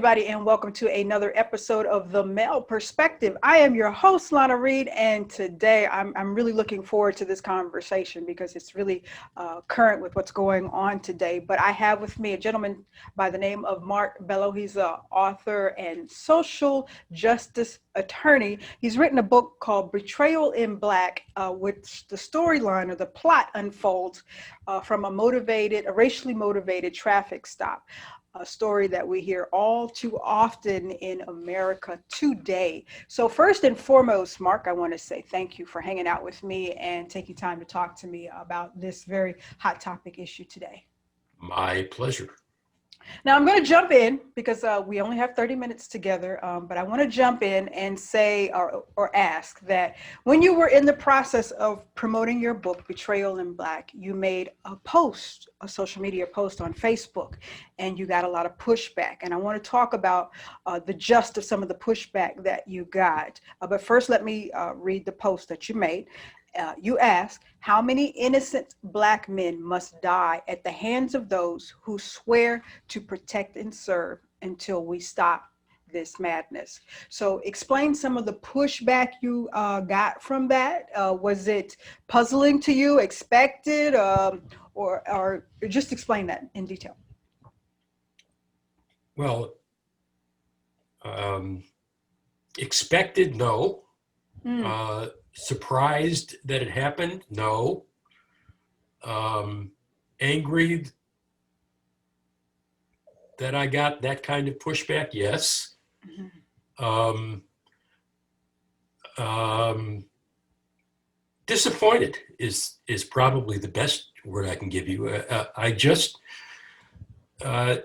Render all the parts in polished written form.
everybody, and welcome to another episode of The Male Perspective. I am your host, Lana Reid, and today I'm really looking forward to this conversation because it's really current with what's going on today. But I have with me a gentleman by the name of Bello. He's an author and social justice attorney. He's written a book called Betrayal in Black, which the storyline or the plot unfolds from a racially motivated traffic stop. A story that we hear all too often in America today. So first and foremost, Mark, I want to say thank you for hanging out with me and taking time to talk to me about this very hot topic issue today. My pleasure. Now I'm going to jump in because we only have 30 minutes together, but I want to jump in and say or ask that when you were in the process of promoting your book, Betrayal in Black, you made a social media post on Facebook, and you got a lot of pushback. And I want to talk about the gist of some of the pushback that you got. But first, let me read the post that you made. You ask, how many innocent Black men must die at the hands of those who swear to protect and serve until we stop this madness? So explain some of the pushback you got from that. Was it puzzling to you, expected, or just explain that in detail? Well, expected, no. Surprised that it happened? No. Angry that I got that kind of pushback? Yes. Disappointed is probably the best word I can give you. I just, I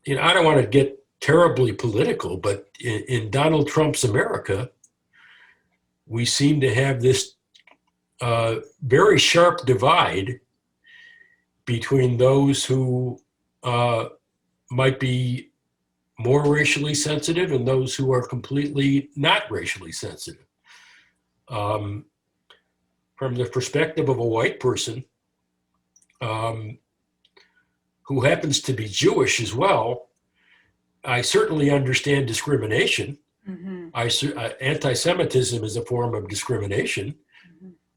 don't want to get terribly political, but in Donald Trump's America, we seem to have this very sharp divide between those who might be more racially sensitive and those who are completely not racially sensitive. From the perspective of a white person who happens to be Jewish as well, I certainly understand discrimination. Anti-Semitism is a form of discrimination.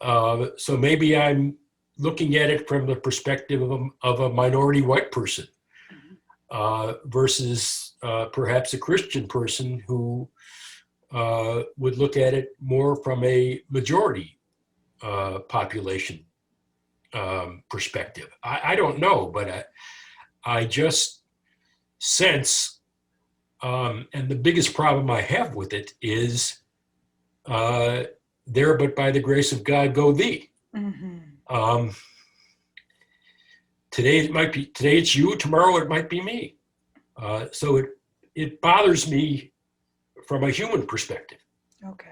So maybe I'm looking at it from the perspective of a minority white person versus perhaps a Christian person who would look at it more from a majority population perspective. I don't know, but I just sense, and the biggest problem I have with it is, there but by the grace of God go thee. Today it's you, tomorrow it might be me. So it bothers me from a human perspective. Okay.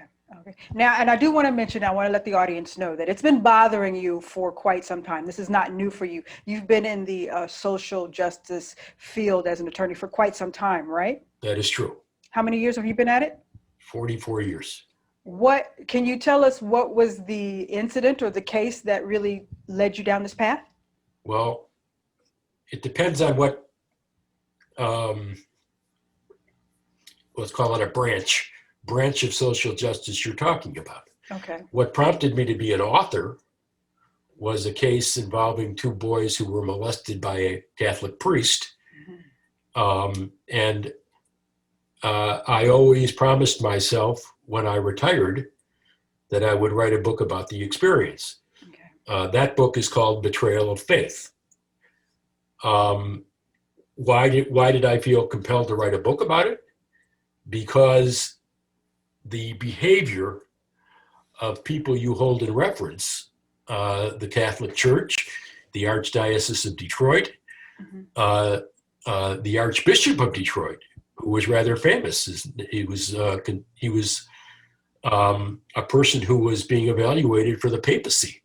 Now, and I do want to mention, I want to let the audience know that it's been bothering you for quite some time. This is not new for you. You've been in the social justice field as an attorney for quite some time, right? That is true. How many years have you been at it? 44 years. What can you tell us? What was the incident or the case that really led you down this path? Well, it depends on what, let's call it a branch of social justice you're talking about. Okay. What prompted me to be an author was a case involving two boys who were molested by a Catholic priest. And I always promised myself when I retired that I would write a book about the experience. Okay. That book is called Betrayal of Faith. Why did I feel compelled to write a book about it? Because the behavior of people you hold in reference, the Catholic Church, the Archdiocese of Detroit, the Archbishop of Detroit, who was rather famous. He was a person who was being evaluated for the papacy.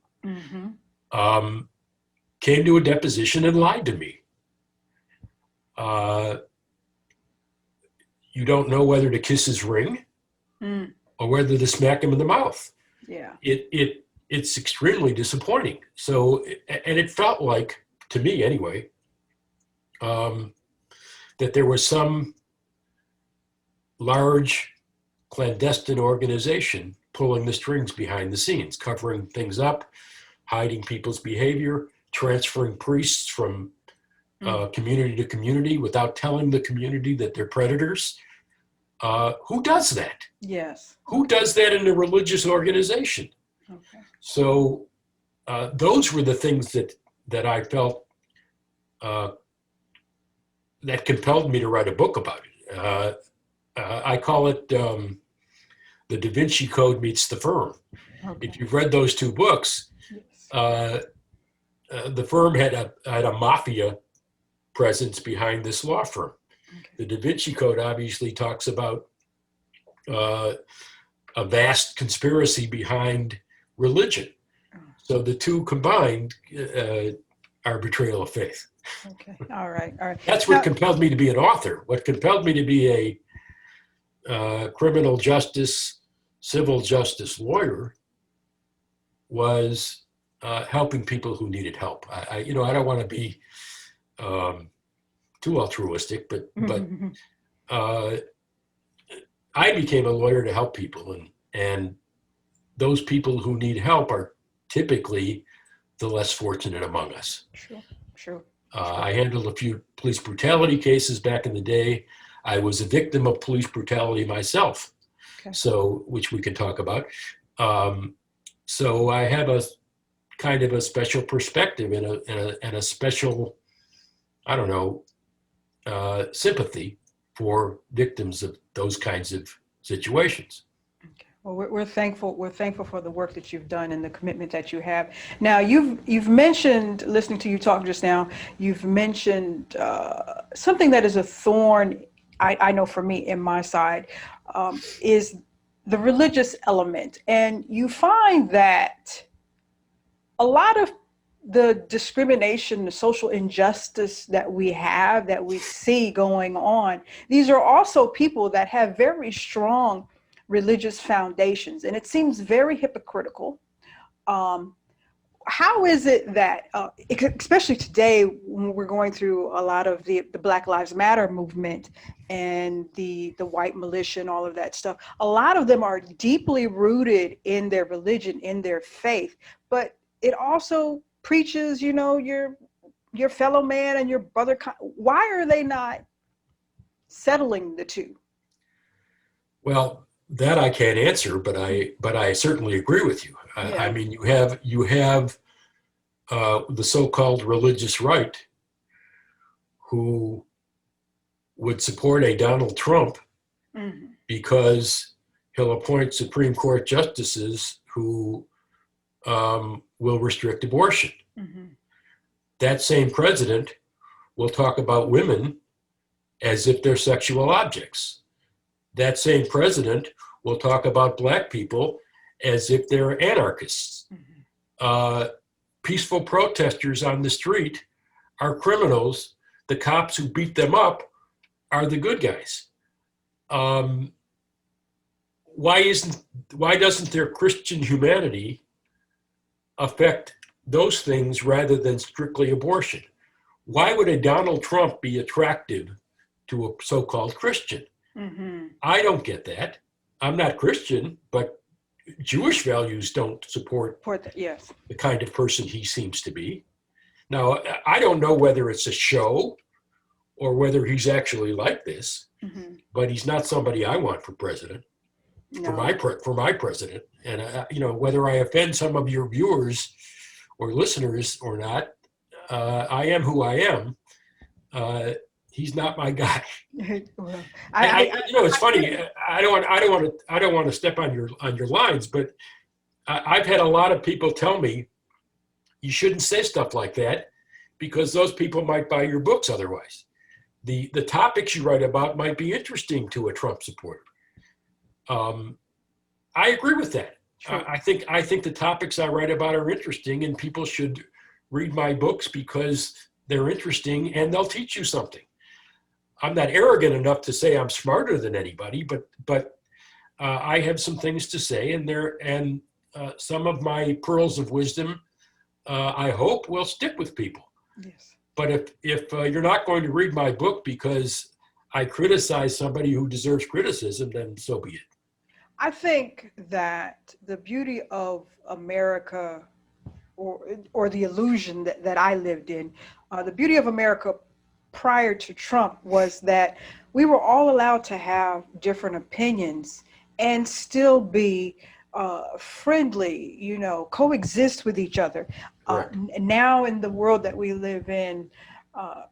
Came to a deposition and lied to me. You don't know whether to kiss his ring or whether to smack him in the mouth. Yeah. It's extremely disappointing. So, and it felt like, to me anyway, that there was some large clandestine organization pulling the strings behind the scenes, covering things up, hiding people's behavior, transferring priests from community to community without telling the community that they're predators. Who does that? Yes. Who does that in a religious organization? Okay. So those were the things that I felt that compelled me to write a book about it. I call it The Da Vinci Code Meets the Firm. Okay. If you've read those two books, Yes. the firm had a mafia presence behind this law firm. Okay. The Da Vinci Code obviously talks about a vast conspiracy behind religion. So the two combined are betrayal of faith. Okay. All right. All right. That's what compelled me to be an author. What compelled me to be a criminal justice, civil justice lawyer was helping people who needed help. I don't want to be too altruistic, but I became a lawyer to help people, and those people who need help are typically the less fortunate among us. Sure. I handled a few police brutality cases back in the day. I was a victim of police brutality myself, so which we can talk about. So I have a kind of a special perspective and a special, I don't know, sympathy for victims of those kinds of situations. Okay. Well, we're thankful. We're thankful for the work that you've done and the commitment that you have. Now, you've mentioned, listening to you talk just now, you've mentioned something that is a thorn. I know for me in my side is the religious element, and you find that a lot of the discrimination, the social injustice that we have, that we see going on, these are also people that have very strong religious foundations, and it seems very hypocritical. How is it that, especially today, when we're going through a lot of the Black Lives Matter movement and the white militia and all of that stuff, a lot of them are deeply rooted in their religion, in their faith, but it also preaches, your fellow man and your brother. Why are they not settling the two? Well, that I can't answer, but I certainly agree with you. I mean, you have the so-called religious right who would support a Donald Trump because he'll appoint Supreme Court justices who will restrict abortion. That same president will talk about women as if they're sexual objects. That same president will talk about Black people as if they're anarchists. Peaceful protesters on the street are criminals. The cops who beat them up are the good guys. Why doesn't their Christian humanity affect those things rather than strictly abortion? Why would a Donald Trump be attractive to a so-called Christian? I don't get that. I'm not Christian, but Jewish values don't support the kind of person he seems to be. Now, I don't know whether it's a show or whether he's actually like this, but he's not somebody I want for president, for my president. And whether I offend some of your viewers or listeners or not, I am who I am. He's not my guy. Well, it's funny. I don't want to step on your lines, but I've had a lot of people tell me you shouldn't say stuff like that because those people might buy your books otherwise. The topics you write about might be interesting to a Trump supporter. I agree with that. I think the topics I write about are interesting, and people should read my books because they're interesting and they'll teach you something. I'm not arrogant enough to say I'm smarter than anybody, but I have some things to say, and some of my pearls of wisdom, I hope, will stick with people. Yes. But if you're not going to read my book because I criticize somebody who deserves criticism, then so be it. I think that the beauty of America, or the illusion that I lived in, the beauty of America prior to Trump was that we were all allowed to have different opinions and still be friendly, coexist with each other. Correct. Now, in the world that we live in, uh,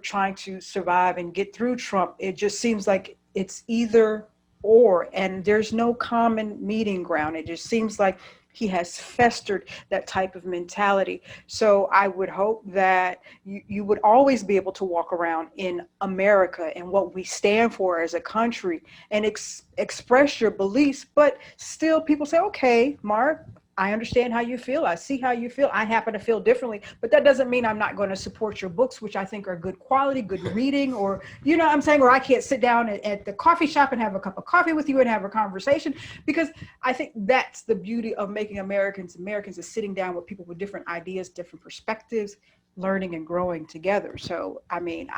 trying to survive and get through Trump, it just seems like it's either or, and there's no common meeting ground. It just seems like he has festered that type of mentality. So I would hope that you would always be able to walk around in America and what we stand for as a country and express your beliefs, but still people say, okay, Mark, I understand how you feel. I see how you feel. I happen to feel differently, but that doesn't mean I'm not going to support your books, which I think are good quality, good reading, or, what I'm saying, or I can't sit down at the coffee shop and have a cup of coffee with you and have a conversation, because I think that's the beauty of making Americans is sitting down with people with different ideas, different perspectives, learning and growing together. So, I mean,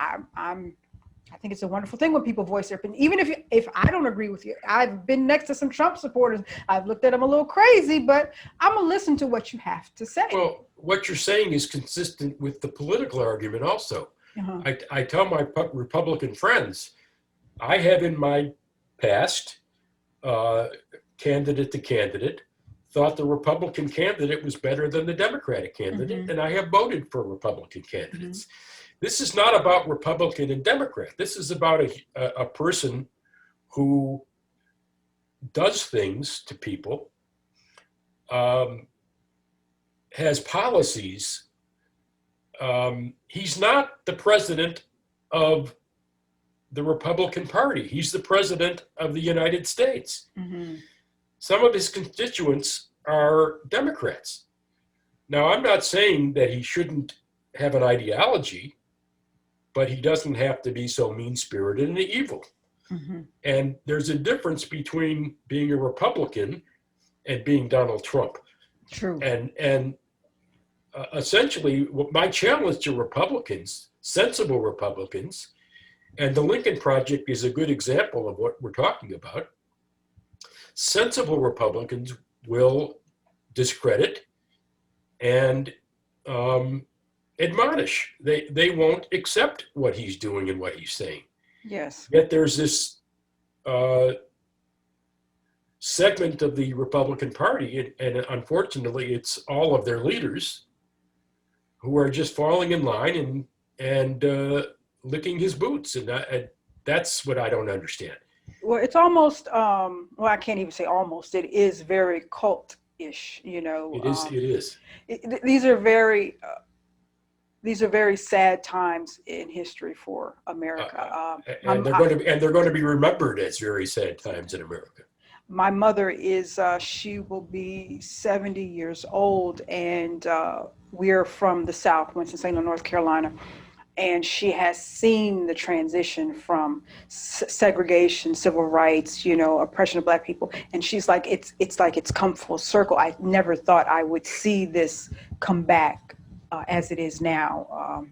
I think it's a wonderful thing when people voice their opinion, even if I don't agree with you. I've been next to some Trump supporters. I've looked at them a little crazy, but I'm gonna listen to what you have to say. Well, what you're saying is consistent with the political argument also. Uh-huh. I tell my Republican friends, I have in my past, candidate to candidate, thought the Republican candidate was better than the Democratic candidate, Mm-hmm. and I have voted for Republican candidates. Mm-hmm. This is not about Republican and Democrat. This is about a person who does things to people, has policies. He's not the president of the Republican Party. He's the president of the United States. Mm-hmm. Some of his constituents are Democrats. Now, I'm not saying that he shouldn't have an ideology, but he doesn't have to be so mean-spirited and evil. Mm-hmm. And there's a difference between being a Republican and being Donald Trump. True. And essentially, my challenge to Republicans, sensible Republicans, and the Lincoln Project is a good example of what we're talking about. Sensible Republicans will discredit and admonish. They won't accept what he's doing and what he's saying. Yes. Yet there's this segment of the Republican Party, and unfortunately, it's all of their leaders who are just falling in line and licking his boots, and that's what I don't understand. Well, it's almost I can't even say almost. It is very cult-ish. It is. It is. These are very sad times in history for America. And they're going to be remembered as very sad times in America. My mother is she will be 70 years old, and we're from the South, Winston-Salem, North Carolina, and she has seen the transition from segregation, civil rights, oppression of Black people, and she's like, it's like it's come full circle. I never thought I would see this come back as it is now.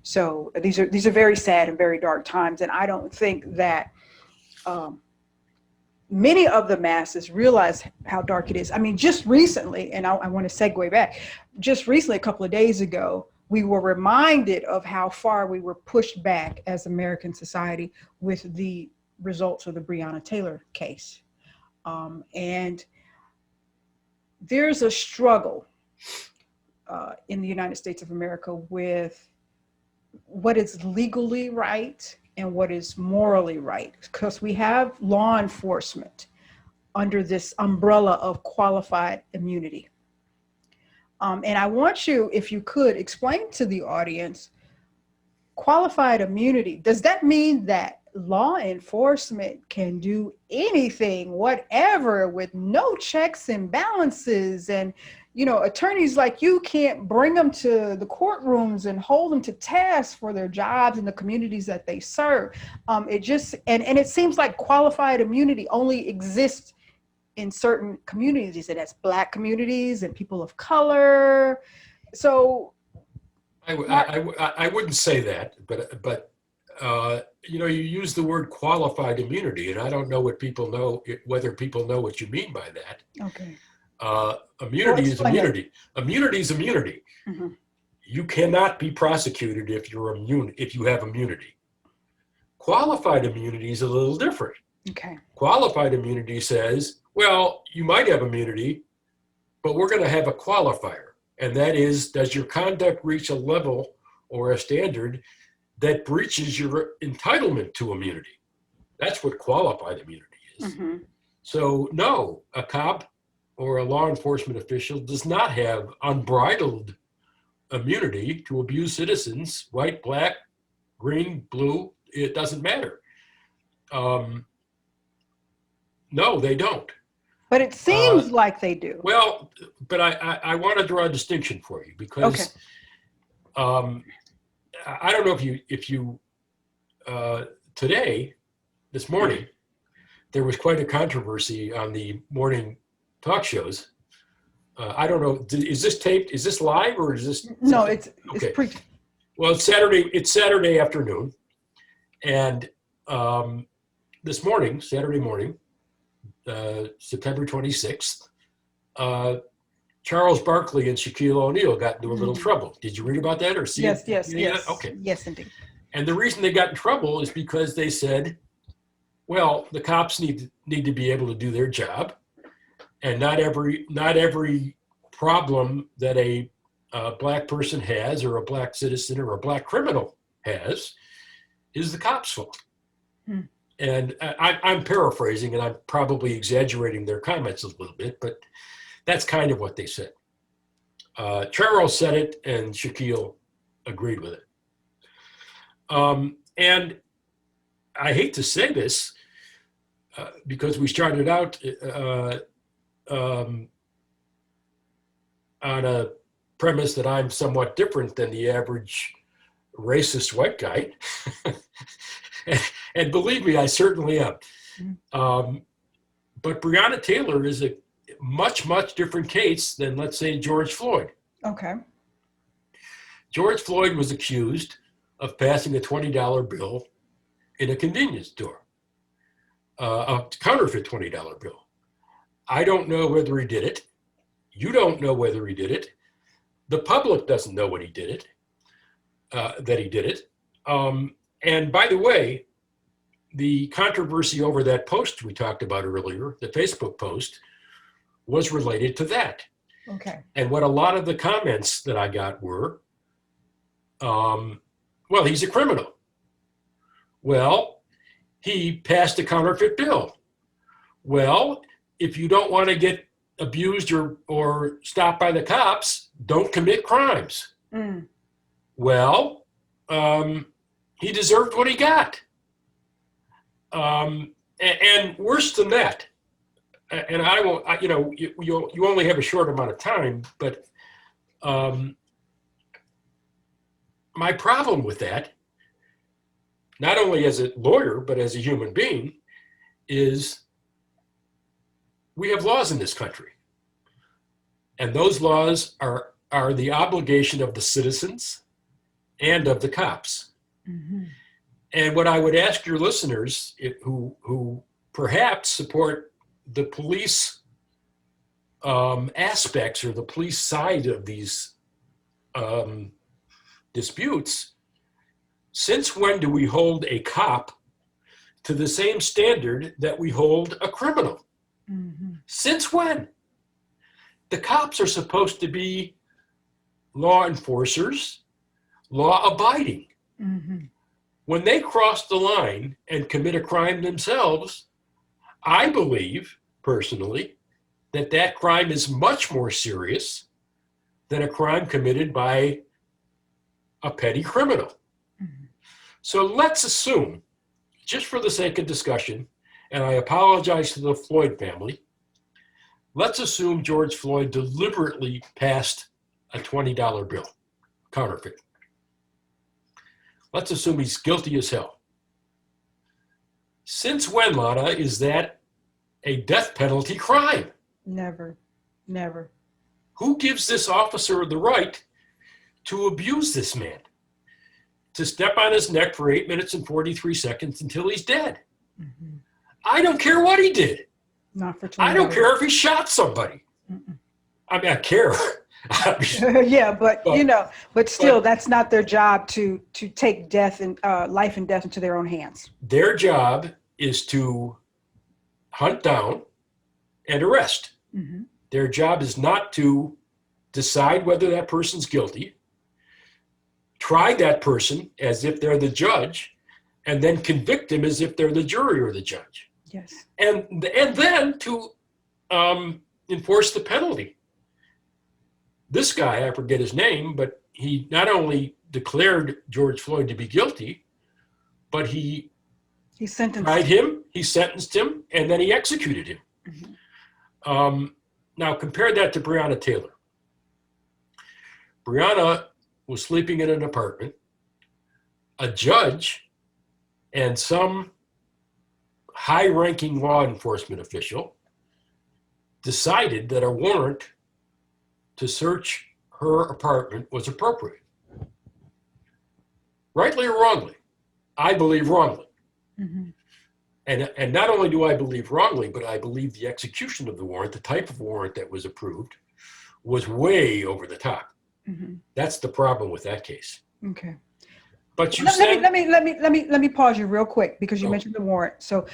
So these are very sad and very dark times, and I don't think that many of the masses realize how dark it is. I mean, just recently, and I want to segue back, just recently, a couple of days ago, we were reminded of how far we were pushed back as American society with the results of the Breonna Taylor case. And there's a struggle in the United States of America with what is legally right and what is morally right, because we have law enforcement under this umbrella of qualified immunity. And I want you, if you could, explain to the audience, qualified immunity, does that mean that law enforcement can do anything, whatever, with no checks and balances, and attorneys like you can't bring them to the courtrooms and hold them to task for their jobs in the communities that they serve? It just, and it seems like qualified immunity only exists in certain communities, and that's Black communities and people of color. So I wouldn't say that, but you use the word qualified immunity, and I don't know whether people know what you mean by that. Okay. Immunity is explain that. immunity. Immunity is immunity. Mm-hmm. You cannot be prosecuted if you have immunity. Qualified immunity is a little different. Okay. Qualified immunity says, well, you might have immunity, but we're going to have a qualifier. And that is, does your conduct reach a level or a standard that breaches your entitlement to immunity? That's what qualified immunity is. Mm-hmm. So no, a cop or a law enforcement official does not have unbridled immunity to abuse citizens, white, black, green, blue, it doesn't matter. No, they don't. But it seems like they do. Well, but I want to draw a distinction for you because I don't know if you today, this morning, there was quite a controversy on the morning talk shows. I don't know. Is this taped? Is this live or is this? No, it's okay. It's well, it's Saturday. It's Saturday afternoon, and this morning, Saturday morning, September 26th, Charles Barkley and Shaquille O'Neal got into a little trouble. Did you read about that or see yes, it? Yes. Okay. Yes, indeed. And the reason they got in trouble is because they said, well, the cops need to be able to do their job, and not every problem that a black person has, or a black citizen, or a black criminal has, is the cop's fault. And I'm paraphrasing, and I'm probably exaggerating their comments a little bit, but that's kind of what they said. Charles said it, and Shaquille agreed with it. And I hate to say this, because we started out on a premise that I'm somewhat different than the average racist white guy. And believe me, I certainly am. But Breonna Taylor is a much, much different case than, let's say, George Floyd. Okay. George Floyd was accused of passing a $20 bill in a convenience store, a counterfeit $20 bill. I don't know whether he did it. You don't know whether he did it. The public doesn't know what he did it, that he did it. And by the way, the controversy over that post we talked about earlier, the Facebook post, was related to that. Okay. And what a lot of the comments that I got were, well, he's a criminal. Well, he passed a counterfeit bill. Well, if you don't want to get abused or stopped by the cops, don't commit crimes. Well, he deserved what he got. And worse than that, and I won't, you only have a short amount of time, but my problem with that, not only as a lawyer, but as a human being, is we have laws in this country. And those laws are the obligation of the citizens and of the cops. And what I would ask your listeners who perhaps support the police aspects or the police side of these disputes, since when do we hold a cop to the same standard that we hold a criminal? Since when? The cops are supposed to be law enforcers, law abiding. When they cross the line and commit a crime themselves, I believe, personally, that crime is much more serious than a crime committed by a petty criminal. So let's assume, just for the sake of discussion, and I apologize to the Floyd family, let's assume George Floyd deliberately passed a $20 bill, counterfeit. Let's assume he's guilty as hell. Since when, Lana, is that a death penalty crime? Never. Who gives this officer the right to abuse this man, to step on his neck for 8 minutes and 43 seconds until he's dead. Mm-hmm. I don't care what he did. Not for $20. I don't care if he shot somebody. Mm-mm. I mean, I care. Yeah, but still, that's not their job to take death and life and death into their own hands. Their job is to hunt down and arrest. Mm-hmm. Their job is not to decide whether that person's guilty, try that person as if they're the judge, and then convict him as if they're the jury or the judge. Yes. And then to enforce the penalty. This guy, I forget his name, but he not only declared George Floyd to be guilty, but he tried him, he sentenced him, and then he executed him. Mm-hmm. Now compare that to Breonna Taylor. Breonna was sleeping in an apartment. A judge and some high-ranking law enforcement official decided that a warrant to search her apartment was appropriate. Rightly or wrongly? I believe wrongly. Mm-hmm. And not only do I believe wrongly, but I believe the execution of the warrant, the type of warrant that was approved, was way over the top. Mm-hmm. That's the problem with that case. Okay. But you let me pause you real quick because you mentioned the warrant. So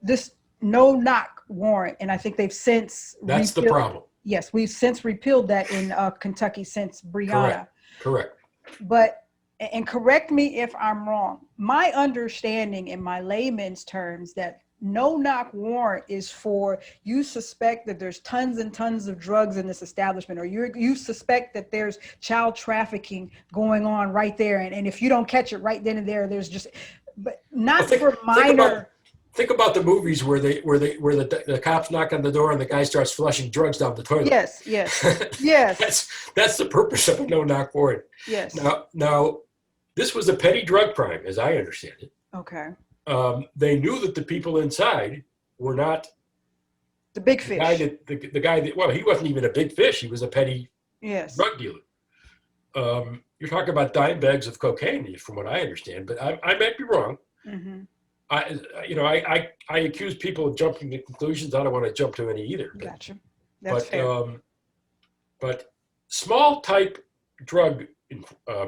this no-knock warrant, and I think they've since that's the problem. Yes, we've since repealed that in Kentucky since Breonna. Correct. But, and correct me if I'm wrong, my understanding in my layman's terms that no-knock warrant is for you suspect that there's tons and tons of drugs in this establishment, or you suspect that there's child trafficking going on right there. And if you don't catch it right then and there, there's just, but not for minor. Think about the movies where the cops knock on the door and the guy starts flushing drugs down the toilet. Yes. Yes. That's the purpose of a no-knock warrant. Yes. Now, this was a petty drug crime, as I understand it. Okay. They knew that the people inside were not the big fish. The guy that, well, he wasn't even a big fish. He was a petty drug dealer. You're talking about dime bags of cocaine, from what I understand, but I might be wrong. Mm-hmm. I accuse people of jumping to conclusions. I don't want to jump to any either. Gotcha. That's fair. But small type drug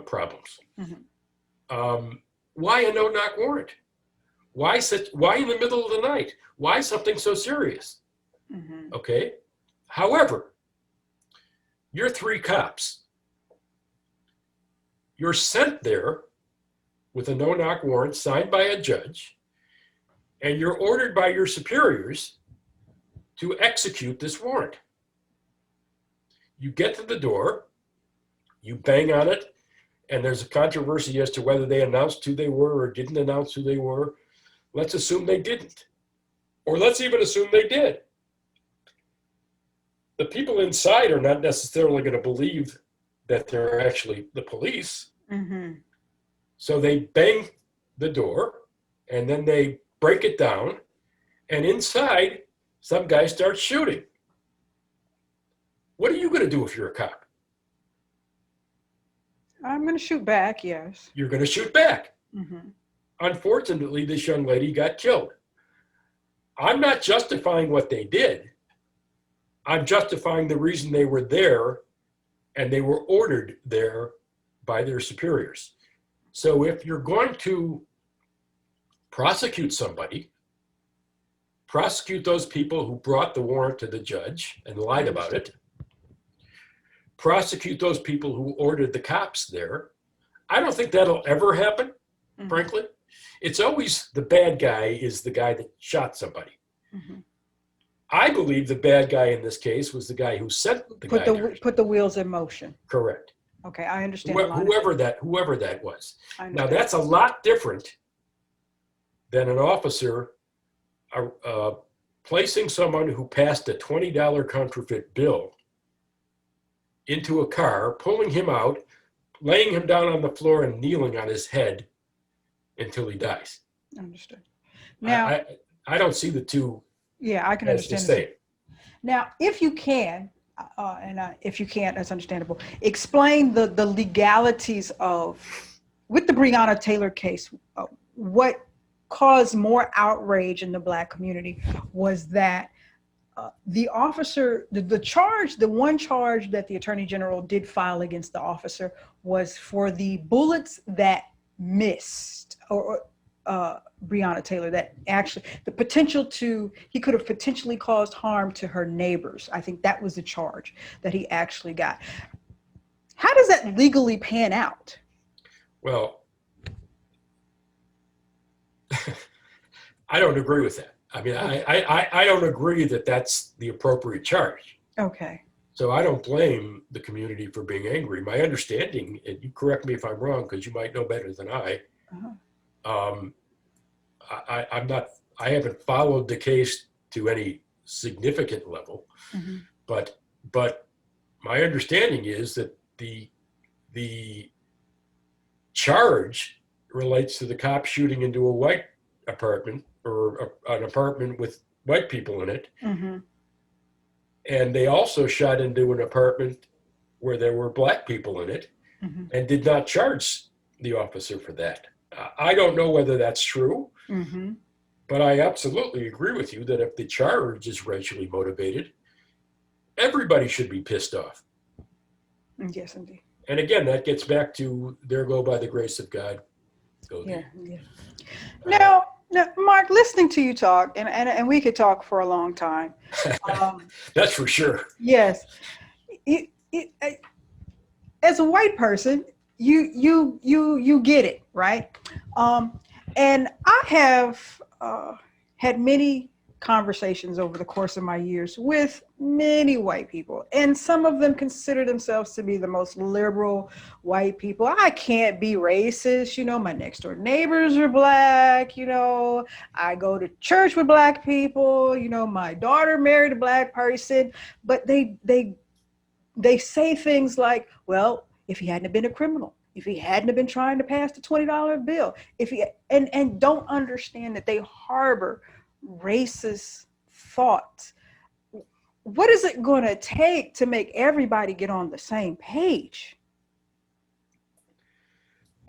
problems. Mm-hmm. Why a no-knock warrant? Why in the middle of the night? Why something so serious? Mm-hmm. Okay. However, you're 3 cops. You're sent there with a no-knock warrant signed by a judge, and you're ordered by your superiors to execute this warrant. You get to the door, you bang on it, and there's a controversy as to whether they announced who they were or didn't announce who they were. Let's assume they didn't. Or let's even assume they did. The people inside are not necessarily going to believe that they're actually the police. Mm-hmm. So they bang the door, and then they break it down, and inside, some guy starts shooting. What are you going to do if you're a cop? I'm going to shoot back, yes. You're going to shoot back. Mm-hmm. Unfortunately, this young lady got killed. I'm not justifying what they did. I'm justifying the reason they were there, and they were ordered there by their superiors. So if you're going to prosecute somebody, prosecute those people who brought the warrant to the judge and lied about it. Prosecute those people who ordered the cops there. I don't think that'll ever happen, frankly. It's always the bad guy is the guy that shot somebody. Mm-hmm. I believe the bad guy in this case was the guy who sent the guy there. Put the wheels in motion. Correct. Okay, I understand. Whoever that was. Now that's a lot different than an officer placing someone who passed a $20 counterfeit bill into a car, pulling him out, laying him down on the floor and kneeling on his head until he dies. Understood. Now, I don't see the two. Yeah, I can understand. Now, if you can, if you can't, that's understandable. Explain the legalities of with the Breonna Taylor case, what caused more outrage in the Black community was that the officer, the one charge that the Attorney General did file against the officer was for the bullets that missed, or Breonna Taylor, that actually the potential to, he could have potentially caused harm to her neighbors. I think that was the charge that he actually got. How does that legally pan out? Well, I don't agree with that. I mean, Okay. I don't agree that that's the appropriate charge. Okay. So I don't blame the community for being angry. My understanding, and you correct me if I'm wrong, because you might know better than I, um, I'm not, I haven't followed the case to any significant level, Mm-hmm. but but my understanding is that the charge relates to the cop shooting into a white apartment, or an apartment with white people in it. Mm-hmm. And they also shot into an apartment where there were black people in it, Mm-hmm. and did not charge the officer for that. I don't know whether that's true, Mm-hmm. but I absolutely agree with you that if the charge is racially motivated, everybody should be pissed off. Yes, indeed. And again, that gets back to there go by the grace of God. Go Yeah. thee. Yeah. Uh, Now, Mark, listening to you talk, and we could talk for a long time. that's for sure. Yes, it, as a white person, you get it, right? And I have had many conversations over the course of my years with many white people, and some of them consider themselves to be the most liberal white people. I can't be racist, my next door neighbors are black, I go to church with black people, my daughter married a black person, but they say things like, well, if he hadn't been a criminal, if he hadn't been trying to pass the $20 bill, if he, and don't understand that they harbor racist thoughts. What is it going to take to make everybody get on the same page?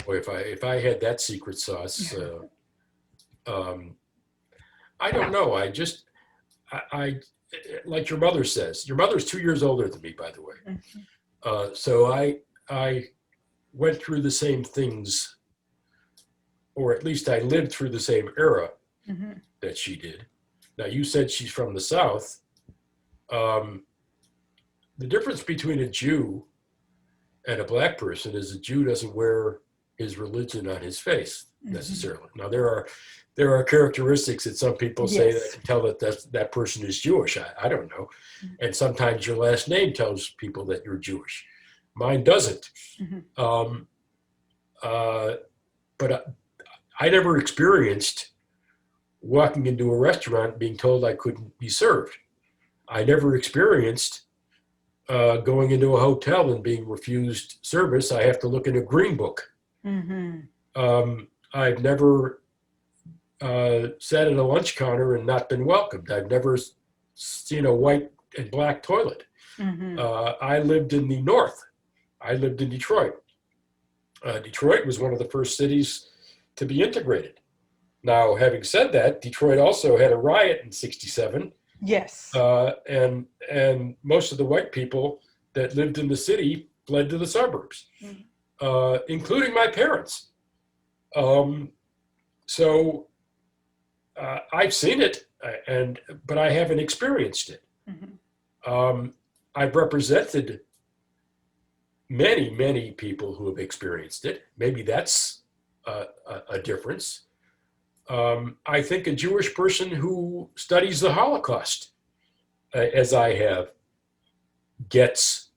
Boy, if I had that secret sauce, I don't know. I like your mother says. Your mother's 2 years older than me, by the way. So I went through the same things, or at least I lived through the same era Mm-hmm. that she did. Now, you said she's from the South. The difference between a Jew and a black person is a Jew doesn't wear his religion on his face necessarily. Now, there are characteristics that some people say that can tell that person is Jewish. I don't know. And sometimes your last name tells people that you're Jewish. Mine doesn't. But I never experienced walking into a restaurant being told I couldn't be served. I never experienced going into a hotel and being refused service. I have to look in a green book. I've never sat at a lunch counter and not been welcomed. I've never seen a white and black toilet. I lived in the North. I lived in Detroit. Detroit was one of the first cities to be integrated. Now, having said that, Detroit also had a riot in '67. Yes. And most of the white people that lived in the city fled to the suburbs, including my parents. So I've seen it, but I haven't experienced it. I've represented many people who have experienced it. Maybe that's a difference. I think a Jewish person who studies the Holocaust, as I have, gets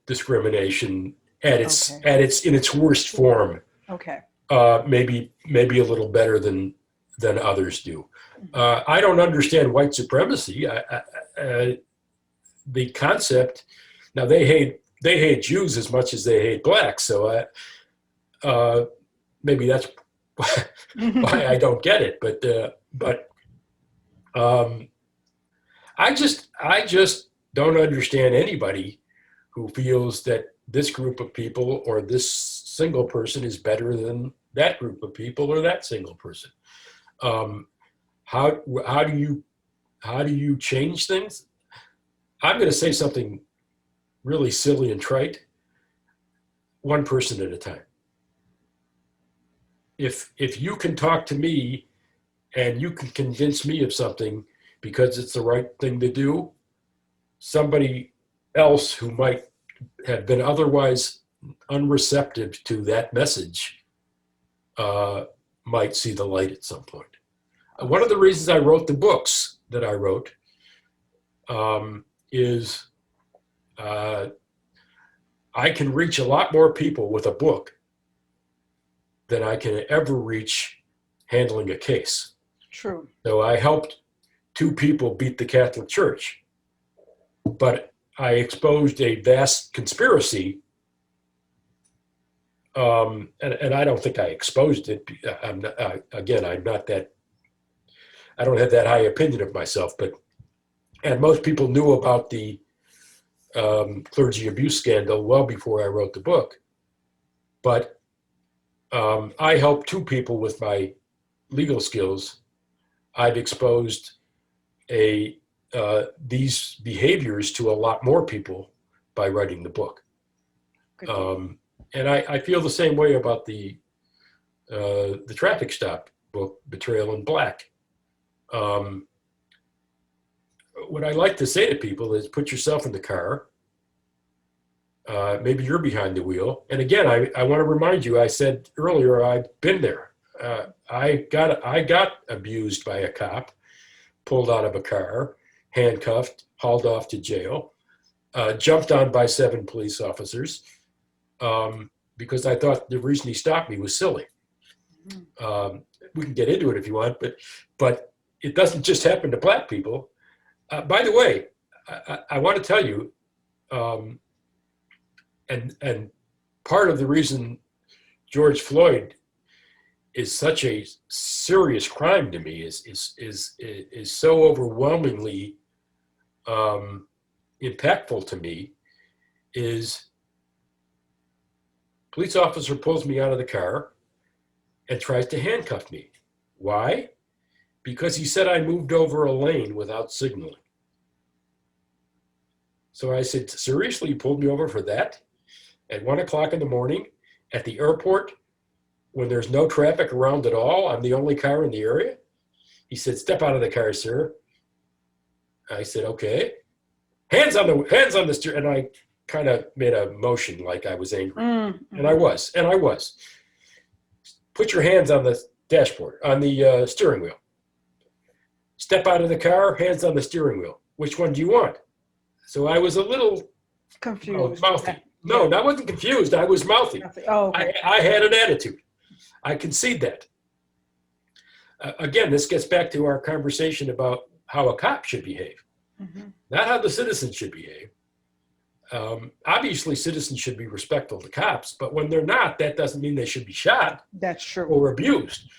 discrimination in its worst form. Okay. Maybe a little better than others do. I don't understand white supremacy. The concept. Now they hate Jews as much as they hate blacks. So maybe that's why I don't get it. But I just don't understand anybody who feels that this group of people or this single person is better than that group of people or that single person. How do you change things? I'm going to say something really silly and trite. One person at a time. If you can talk to me and you can convince me of something because it's the right thing to do, somebody else who might have been otherwise unreceptive to that message might see the light at some point. One of the reasons I wrote the books that I wrote is I can reach a lot more people with a book than I can ever reach handling a case. True. So I helped 2 people beat the Catholic Church, but I exposed a vast conspiracy. And I don't think I exposed it. I'm not that, I don't have that high opinion of myself, and most people knew about the clergy abuse scandal well before I wrote the book. But I helped 2 people with my legal skills. I've exposed these behaviors to a lot more people by writing the book. And I feel the same way about the traffic stop book, Betrayal in Black. What I like to say to people is put yourself in the car. Maybe you're behind the wheel. And again, I want to remind you, I said earlier, I've been there. I got abused by a cop, pulled out of a car, handcuffed, hauled off to jail, jumped on by 7 police officers because I thought the reason he stopped me was silly. We can get into it if you want, but it doesn't just happen to Black people. By the way, I want to tell you, and part of the reason George Floyd is such a serious crime to me is so overwhelmingly impactful to me is police officer pulls me out of the car and tries to handcuff me. Why? Because he said I moved over a lane without signaling. So I said, seriously, you pulled me over for that? At 1 o'clock in the morning at the airport when there's no traffic around at all? I'm the only car in the area? He said, step out of the car, sir. I said, okay. Hands on the steer. And I kind of made a motion like I was angry. Mm-hmm. And I was. Put your hands on the dashboard, on the steering wheel. Step out of the car, hands on the steering wheel. Which one do you want? So I was a little confused. Mouthy. No, I wasn't confused. I was mouthy. Oh, okay. I had an attitude. I concede that. Again, this gets back to our conversation about how a cop should behave, not how the citizens should behave. Obviously, citizens should be respectful to cops, but when they're not, that doesn't mean they should be shot. That's true. Or abused.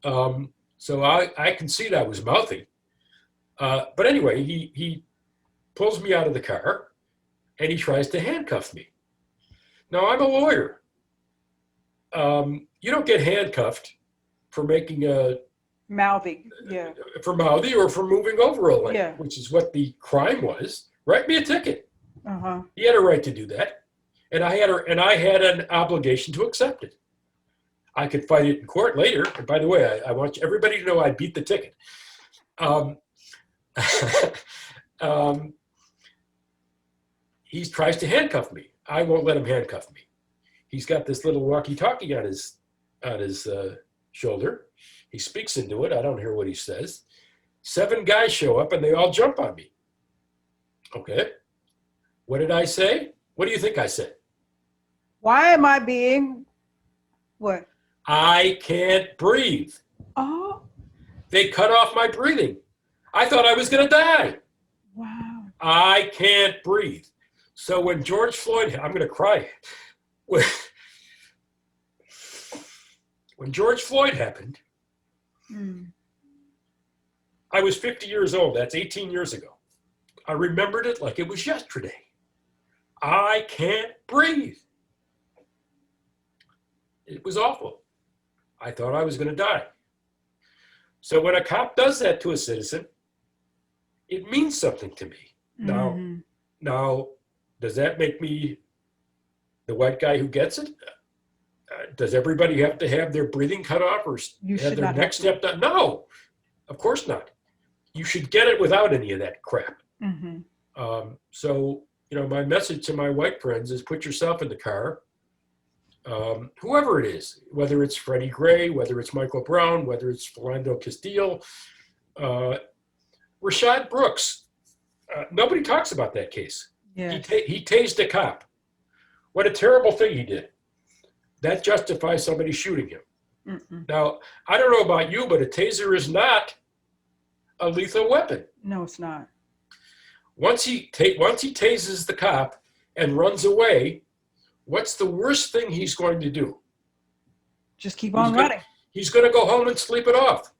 So I concede I was mouthy. But anyway, he pulls me out of the car and he tries to handcuff me. Now, I'm a lawyer. You don't get handcuffed for making a mouthy, for mouthy or for moving over a lane, which is what the crime was. Write me a ticket. He had a right to do that, and I had an obligation to accept it. I could fight it in court later. And by the way, I want everybody to know I beat the ticket. He tries to handcuff me. I won't let him handcuff me. He's got this little walkie-talkie on his shoulder. He speaks into it. I don't hear what he says. 7 guys show up and they all jump on me. Okay. What did I say? What do you think I said? Why am I being what? I can't breathe. Oh. They cut off my breathing. I thought I was going to die. Wow. I can't breathe. So when George Floyd, I'm going to cry. When George Floyd happened, I was 50 years old. That's 18 years ago. I remembered it like it was yesterday. I can't breathe. It was awful. I thought I was going to die. So when a cop does that to a citizen, it means something to me. Mm-hmm. Now, does that make me the white guy who gets it? Does everybody have to have their breathing cut off or You have should their not have neck to. stepped on? No, of course not. You should get it without any of that crap. Mm-hmm. So, my message to my white friends is put yourself in the car, whoever it is, whether it's Freddie Gray, whether it's Michael Brown, whether it's Philando Castile, Rashad Brooks. Nobody talks about that case. Yes. He tased a cop. What a terrible thing he did. That justifies somebody shooting him. Mm-mm. Now, I don't know about you, but a taser is not a lethal weapon. No, it's not. Once he tases the cop and runs away, what's the worst thing he's going to do? Just keep on running. He's going to go home and sleep it off.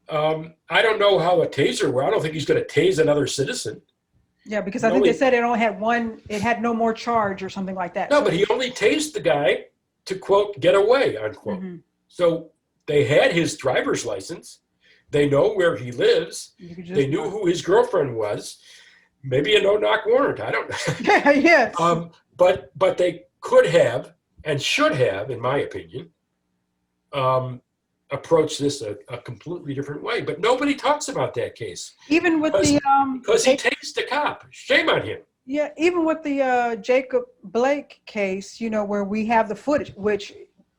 I don't know how a taser works. I don't think he's going to tase another citizen. Yeah, because I think they said it only had one, it had no more charge or something like that. No, but he only tased the guy to, quote, get away, unquote. Mm-hmm. So they had his driver's license. They know where he lives. They knew who his girlfriend was. Maybe a no-knock warrant. I don't know. Yes. But they could have and should have, in my opinion, approached this a completely different way. But nobody talks about that case. Even with because he tased a cop. Shame on him. Yeah, even with the Jacob Blake case, where we have the footage, which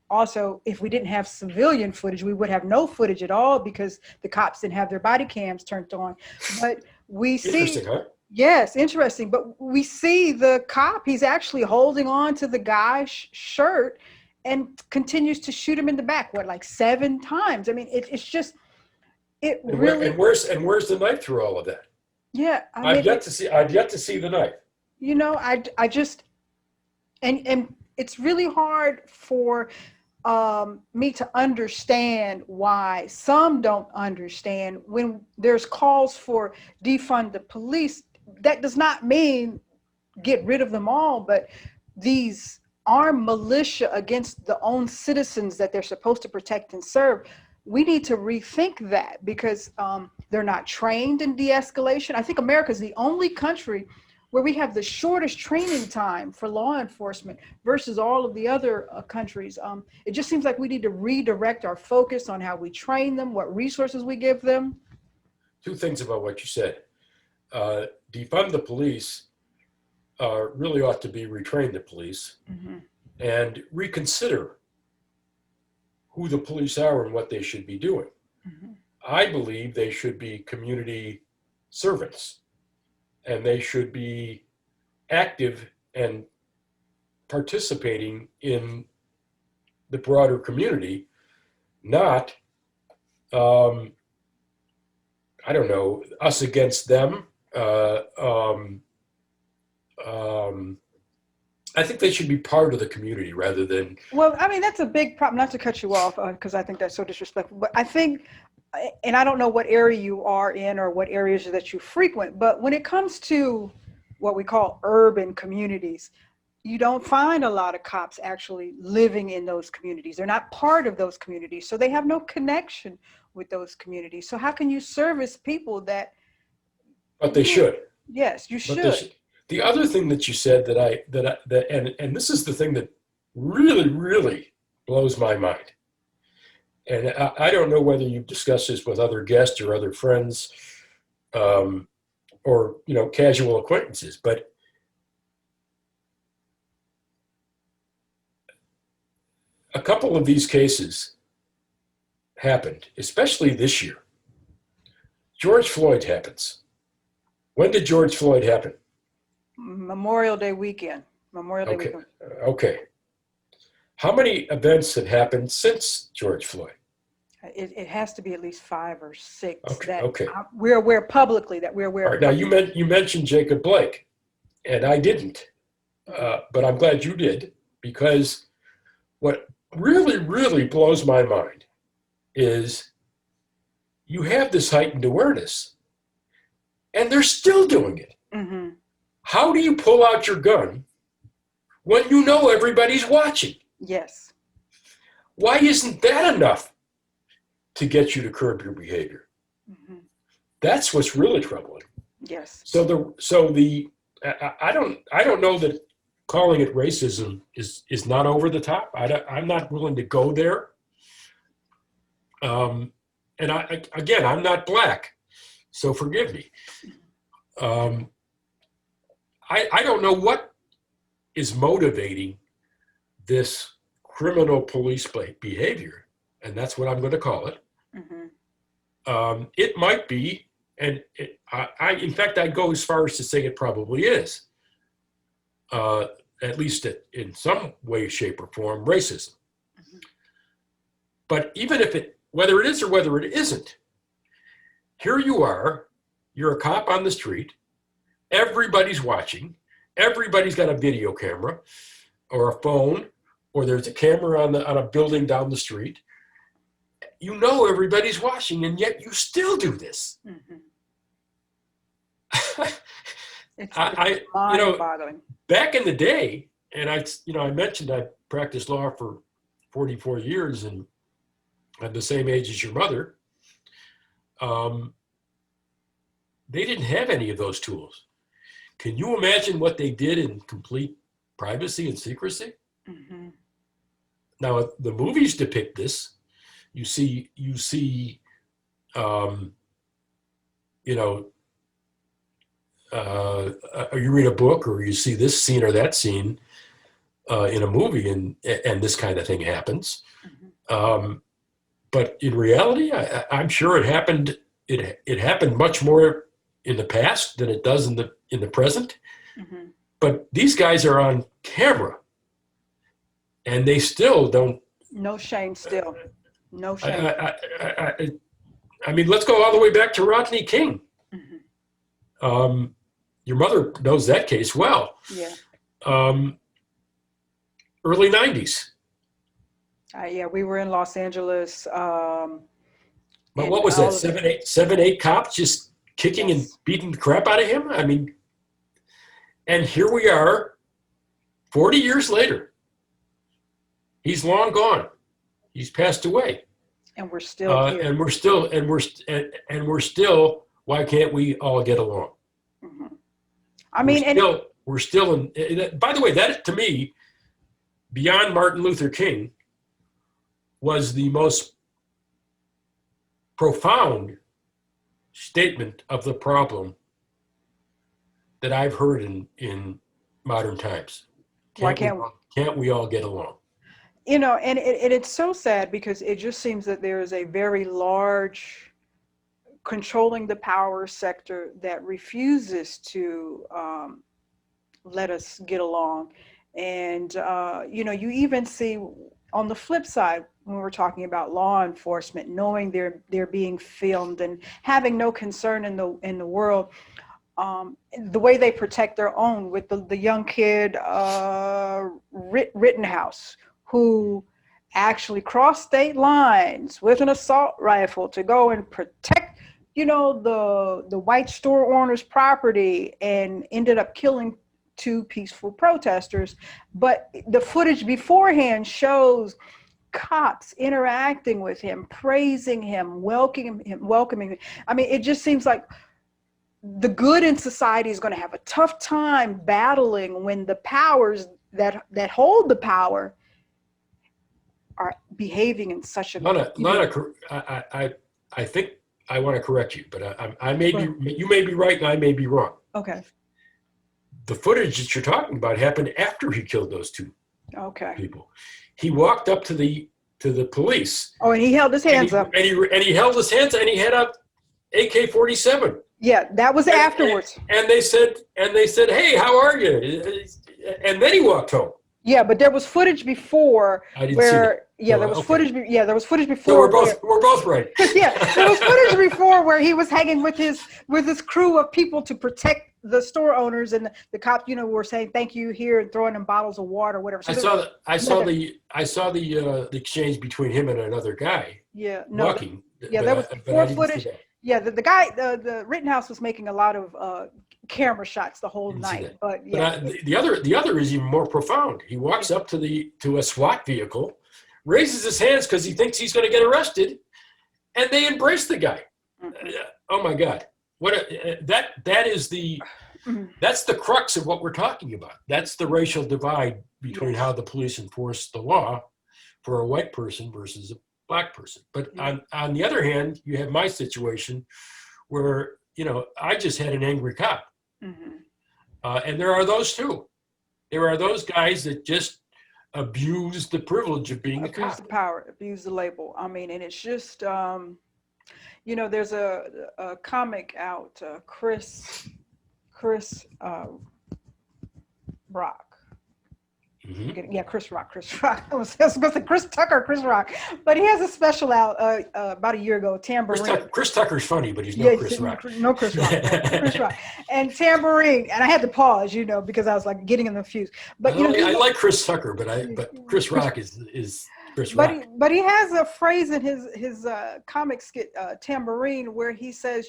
also, if we didn't have civilian footage, we would have no footage at all because the cops didn't have their body cams turned on. But we see. Interesting, huh? Yes, interesting. But we see the cop, he's actually holding on to the guy's shirt and continues to shoot him in the back, like 7 times. I mean, it's just, it really. And where's the knife through all of that? Yeah. I've yet to see the knife. I just, and it's really hard for me to understand why some don't understand when there's calls for defund the police. That does not mean get rid of them all, but these armed militia against the own citizens that they're supposed to protect and serve, we need to rethink that because they're not trained in de-escalation. I think America is the only country where we have the shortest training time for law enforcement versus all of the other countries. It just seems like we need to redirect our focus on how we train them, what resources we give them. 2 things about what you said. Defund the police really ought to be retrain the police and reconsider who the police are and what they should be doing. I believe they should be community servants and they should be active and participating in the broader community, not, I don't know, us against them. I think they should be part of the community rather than. Well, I mean, that's a big problem, not to cut you off, because I think that's so disrespectful, but I think, and I don't know what area you are in or what areas that you frequent, but when it comes to what we call urban communities, you don't find a lot of cops actually living in those communities. They're not part of those communities, so they have no connection with those communities. So how can you service people that? But they should. Yes, you should. The other thing that you said and this is the thing that really, really blows my mind. And I don't know whether you've discussed this with other guests or other friends, or casual acquaintances, but a couple of these cases happened, especially this year. George Floyd happens. When did George Floyd happen? Memorial Day weekend. Okay. How many events have happened since George Floyd? It has to be at least 5 or 6 Okay. We're aware publicly that we're aware. All right, now you mentioned Jacob Blake, and I didn't, but I'm glad you did, because what really, really blows my mind is you have this heightened awareness, and they're still doing it. Mm-hmm. How do you pull out your gun when you know everybody's watching? Yes. Why isn't that enough to get you to curb your behavior? Mm-hmm. That's what's really troubling. Yes. I don't know that calling it racism is not over the top. I'm not willing to go there. And again, I'm not black, so forgive me. I don't know what is motivating this criminal police behavior, and that's what I'm going to call it. Mm-hmm. It might be, and in fact, I'd go as far as to say it probably is, at least in some way, shape, or form, racism. Mm-hmm. But even if whether it is or whether it isn't, here you are, you're a cop on the street, everybody's watching, everybody's got a video camera or a phone, or there's a camera on a building down the street. You know everybody's watching, and yet you still do this. Mm-hmm. It's mind-boggling. Back in the day, and I mentioned I practiced law for 44 years, and I'm the same age as your mother. They didn't have any of those tools. Can you imagine what they did in complete privacy and secrecy? Mm-hmm. Now, the movies depict this. You read a book or you see this scene or that scene in a movie, and this kind of thing happens. Mm-hmm. But in reality, I'm sure it happened. It happened much more in the past than it does in the present. Mm-hmm. But these guys are on camera, and they still don't. No shame, still. No shame. I mean, let's go all the way back to Rodney King. Mm-hmm. Your mother knows that case well. Yeah. Early 90s. Yeah, we were in Los Angeles. But what was that? 7, 8 cops just kicking and beating the crap out of him? I mean, and here we are 40 years later. He's long gone. He's passed away. And we're still here. And we're still, why can't we all get along? Mm-hmm. I mean, we're still in, by the way, that to me, beyond Martin Luther King, was the most profound statement of the problem that I've heard in modern times. Can't we all get along? You know, and it's so sad because it just seems that there is a very large controlling the power sector that refuses to let us get along. And, you even see on the flip side, when we're talking about law enforcement, knowing they're being filmed and having no concern in the world, the way they protect their own with the young kid, Rittenhouse, who actually crossed state lines with an assault rifle to go and protect, the white store owner's property, and ended up killing 2 peaceful protesters. But the footage beforehand shows cops interacting with him, praising him, welcoming him. I mean, it just seems like the good in society is going to have a tough time battling when the powers that hold the power are behaving in such a Lana, I think I want to correct you, but you may be right and I may be wrong. Okay. The footage that you're talking about happened after he killed those 2 people. He walked up to the police. Oh, and he held his hands up. And he held his hands, and he had a AK-47. Yeah, that was afterwards. And they said, "Hey, how are you?" And then he walked home. Yeah, but there was footage before there was footage. Yeah, there was footage before. So we're both right. Yeah, there was footage before where he was hanging with his crew of people to protect the store owners, and the cops, were saying thank you here and throwing them bottles of water, or whatever. So I saw the exchange between him and another guy. Yeah, no. Walking. Yeah, there was before footage. Yeah, the guy, the Rittenhouse was making a lot of camera shots the whole night. But yeah, the other is even more profound. He walks up to a SWAT vehicle, raises his hands because he thinks he's going to get arrested, and they embrace the guy. Oh my God! That is that's the crux of what we're talking about. That's the racial divide between how the police enforce the law for a white person versus a black person. But on the other hand, you have my situation where, I just had an angry cop. And there are those too. There are those guys that just abuse the privilege of being a cop. Abuse the power, abuse the label. I mean, and it's just, there's a comic out, Chris Rock. Yeah, Chris Rock. I was supposed to say Chris Tucker, Chris Rock, but he has a special out about a year ago. Tambourine. Chris Tucker's funny, but he's no Chris Rock. No Chris Rock. Chris Rock and Tambourine, and I had to pause, because I was like getting them confused. But I like Chris Tucker, but Chris Rock is Chris Rock. But he has a phrase in his comic skit Tambourine where he says,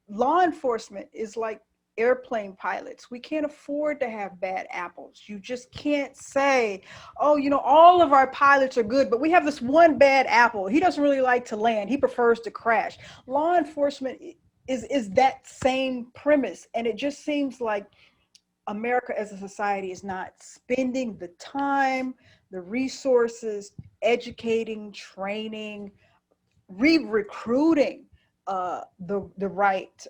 law enforcement is like airplane pilots. We can't afford to have bad apples. You just can't say, all of our pilots are good, but we have this one bad apple. He doesn't really like to land. He prefers to crash. Law enforcement is that same premise. And it just seems like America as a society is not spending the time, the resources, educating, training, recruiting the right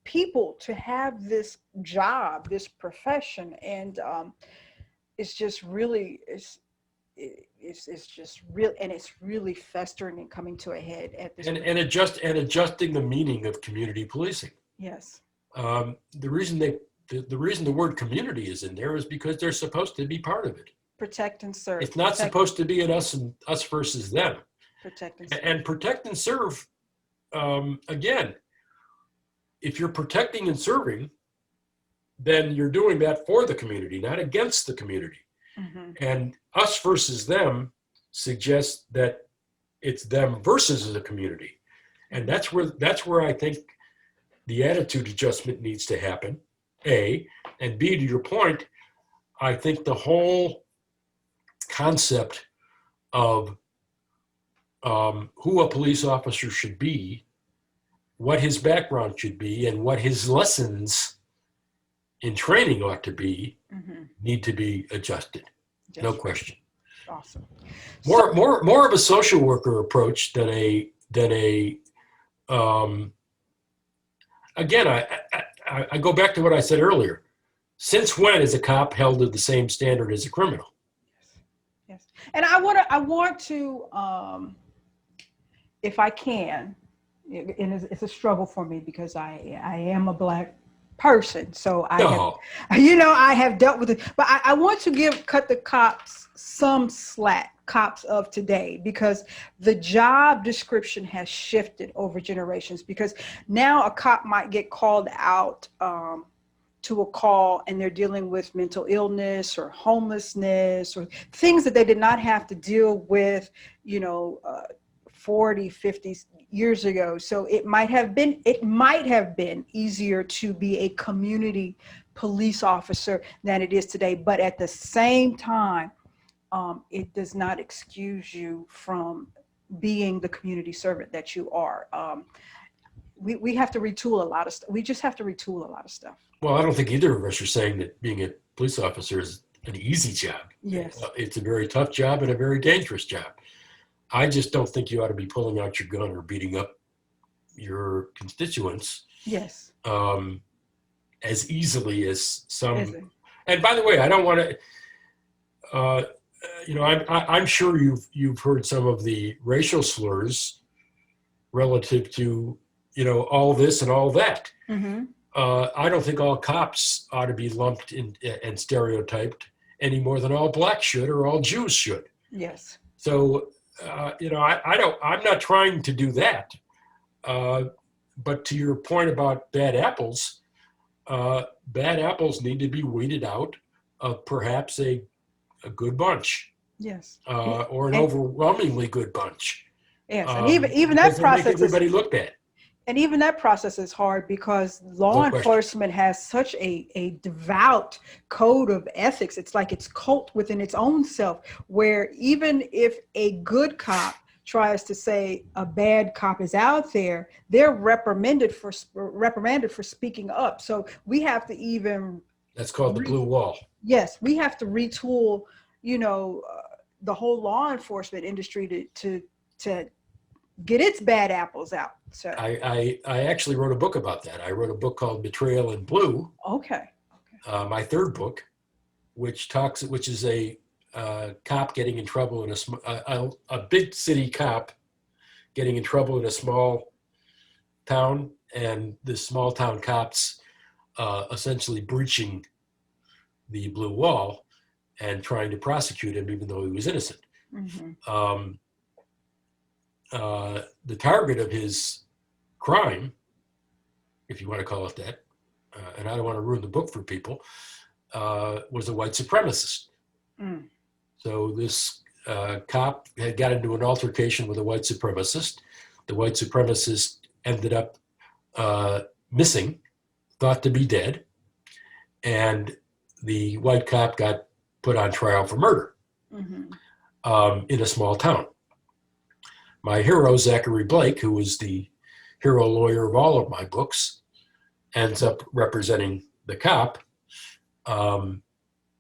people to have this job, this profession, and it's just really it's just real, and it's really festering and coming to a head at this and adjusting the meaning of community policing. Yes. The reason the word community is in there is because they're supposed to be part of it. Protect and serve. It's not supposed to be an us versus them. Protect and serve. And protect and serve, again, if you're protecting and serving, then you're doing that for the community, not against the community. And us versus them suggests that it's them versus the community. And that's where I think the attitude adjustment needs to happen, A. And B, to your point, I think the whole concept of who a police officer should be, what his background should be, and what his lessons in training ought to be, need to be adjusted. No question. Awesome. More of a social worker approach than a again, I go back to what I said earlier. Since when is a cop held to the same standard as a criminal? Yes. And I want to if I can, and it's a struggle for me because I am a Black person, so I have dealt with it. But I want to cut the cops some slack, cops of today, because the job description has shifted over generations. Because now a cop might get called out to a call and they're dealing with mental illness or homelessness or things that they did not have to deal with, 40, 50 years ago. So it might have been easier to be a community police officer than it is today. But at the same time, it does not excuse you from being the community servant that you are. We have to retool a lot of stuff. We just have to retool a lot of stuff. Well, I don't think either of us are saying that being a police officer is an easy job. Yes. It's a very tough job and a very dangerous job. I just don't think you ought to be pulling out your gun or beating up your constituents. Yes. As easily as some. And by the way, I don't want to. I'm sure you've heard some of the racial slurs relative to all this and all that. I don't think all cops ought to be lumped in and stereotyped any more than all Blacks should or all Jews should. Yes. So. I'm not trying to do that. But to your point about bad apples need to be weeded out of perhaps a good bunch. Yes. Or an overwhelmingly good bunch. Yes. And even that process make everybody look bad. And even that process is hard because No law question. enforcement has such a devout code of ethics. It's like it's cult within its own self, where even if a good cop tries to say a bad cop is out there, they're reprimanded for speaking up. So we have to even That's called the blue wall. yes, we have to retool, you know, the whole law enforcement industry to get its bad apples out. So I actually wrote a book about that. I wrote a book called Betrayal in Blue, okay. my third book, which is a cop getting in trouble in a big city cop getting in trouble in a small town, and the small town cops essentially breaching the blue wall and trying to prosecute him even though he was innocent. Mm-hmm. The target of his crime, if you want to call it that, and I don't want to ruin the book for people, was a white supremacist. Mm. So this cop had got into an altercation with a white supremacist. The white supremacist ended up missing, thought to be dead, and the white cop got put on trial for murder in a small town. My hero, Zachary Blake, who was the hero lawyer of all of my books, ends up representing the cop. And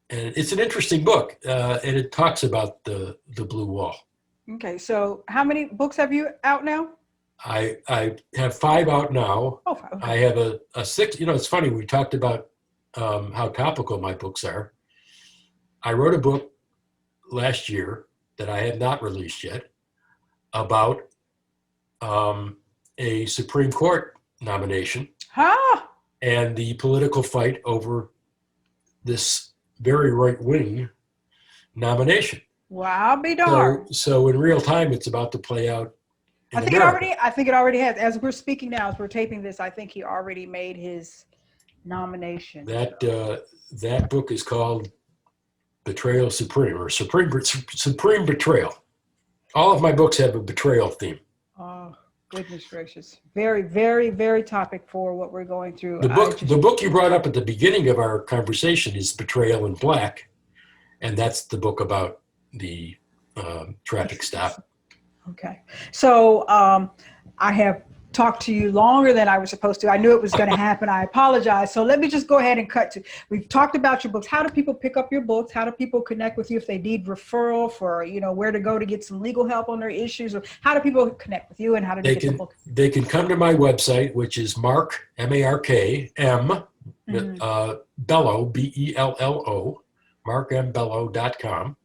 it's an interesting book, and it talks about the blue wall. Okay, so how many books have you out now? I have 5 out now. Oh, okay. I have a 6. You know, it's funny, we talked about how topical my books are. I wrote a book last year that I have not released yet about a Supreme Court nomination and the political fight over this very right-wing nomination. Wow, be darned. So in real time, it's about to play out in America. I think it already has. As we're speaking now, as we're taping this, I think he already made his nomination. That book is called Betrayal Supreme, or Supreme Betrayal. All of my books have a betrayal theme. Oh, goodness gracious. Very, very, very topic for what we're going through. The book you brought up at the beginning of our conversation is Betrayal in Black, and that's the book about the traffic stop. Okay. So I have talked to you longer than I was supposed to. I knew it was going to happen. I apologize. So let me just go ahead and cut to, we've talked about your books. How do people pick up your books? How do people connect with you if they need referral for, you know, where to go to get some legal help on their issues? Or how do people connect with you, and how do they get the book? They can come to my website, which is Mark, M-A-R-K-M, Bello, B-E-L-L-O, markmbello.com.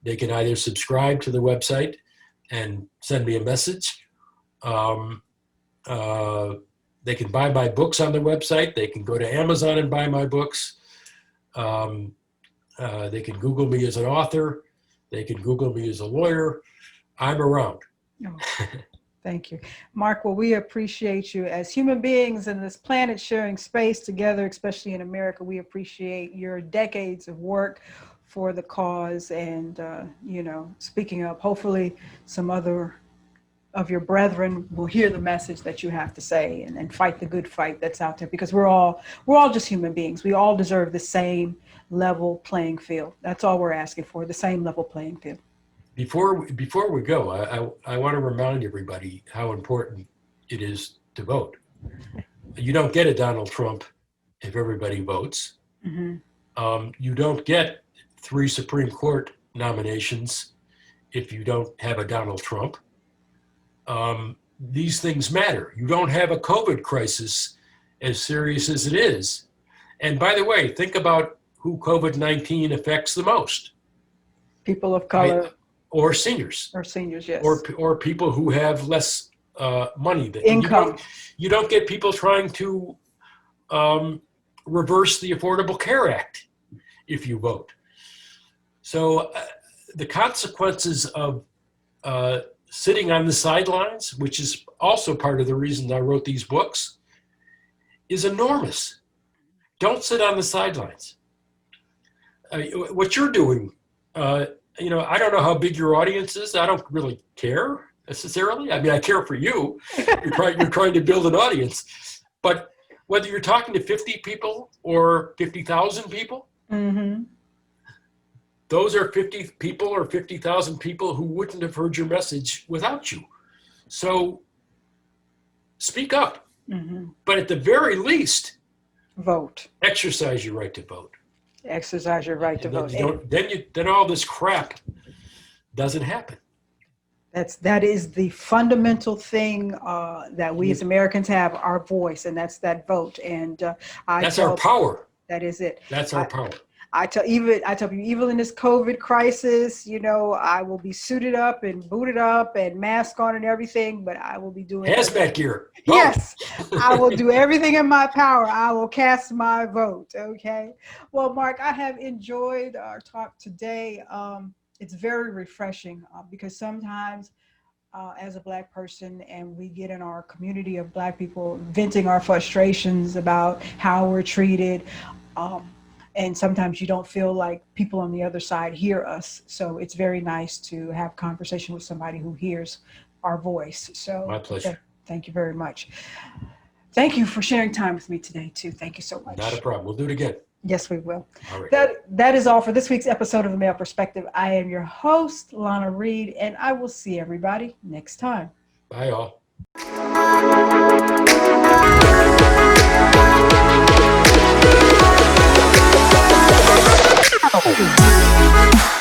They can either subscribe to the website and send me a message. They can buy my books on the website. They can go to Amazon and buy my books. They can Google me as an author. They can Google me as a lawyer. I'm around. Oh, thank you, Mark. Well, we appreciate you as human beings in this planet, sharing space together, especially in America. We appreciate your decades of work for the cause, and you know, speaking up, hopefully some other of your brethren will hear the message that you have to say, and fight the good fight that's out there, because we're all just human beings. We all deserve the same level playing field. That's all we're asking for, the same level playing field. Before we go, I want to remind everybody how important it is to vote. You don't get a Donald Trump if everybody votes. You don't get 3 Supreme Court nominations if you don't have a Donald Trump. These things matter. You don't have a COVID crisis as serious as it is. And by the way, think about who COVID-19 affects the most. People of color. Or seniors. Or seniors, yes. Or people who have less money. Income. You don't get people trying to reverse the Affordable Care Act if you vote. So the consequences of sitting on the sidelines, which is also part of the reason I wrote these books, is enormous. Don't sit on the sidelines. What you're doing, you know, I don't know how big your audience is. I don't really care. necessarily. I mean, I care for you. You're trying to build an audience. But whether you're talking to 50 people or 50,000 people, Mm-hmm. those are 50 people or 50,000 people who wouldn't have heard your message without you. So speak up. Mm-hmm. But at the very least, Vote. exercise your right to vote. Exercise your right to vote. Then all this crap doesn't happen. That is the fundamental thing that we as Americans have, our voice, and that's that vote. And that's our power. That is it. That's our power. I tell people, even in this COVID crisis, I will be suited up and booted up and mask on and everything, but I will be doing hazmat gear. Vote. Yes, I will do everything in my power. I will cast my vote. Okay. Well, Mark, I have enjoyed our talk today. It's very refreshing because sometimes as a Black person, and we get in our community of Black people venting our frustrations about how we're treated. And sometimes you don't feel like people on the other side hear us. So it's very nice to have conversation with somebody who hears our voice. So my pleasure. Thank you very much. Thank you for sharing time with me today too. Thank you so much. Not a problem. We'll do it again. Yes, we will. All right. That is all for this week's episode of The Male Perspective. I am your host, Lana Reid, and I will see everybody next time. Bye, all. Oh.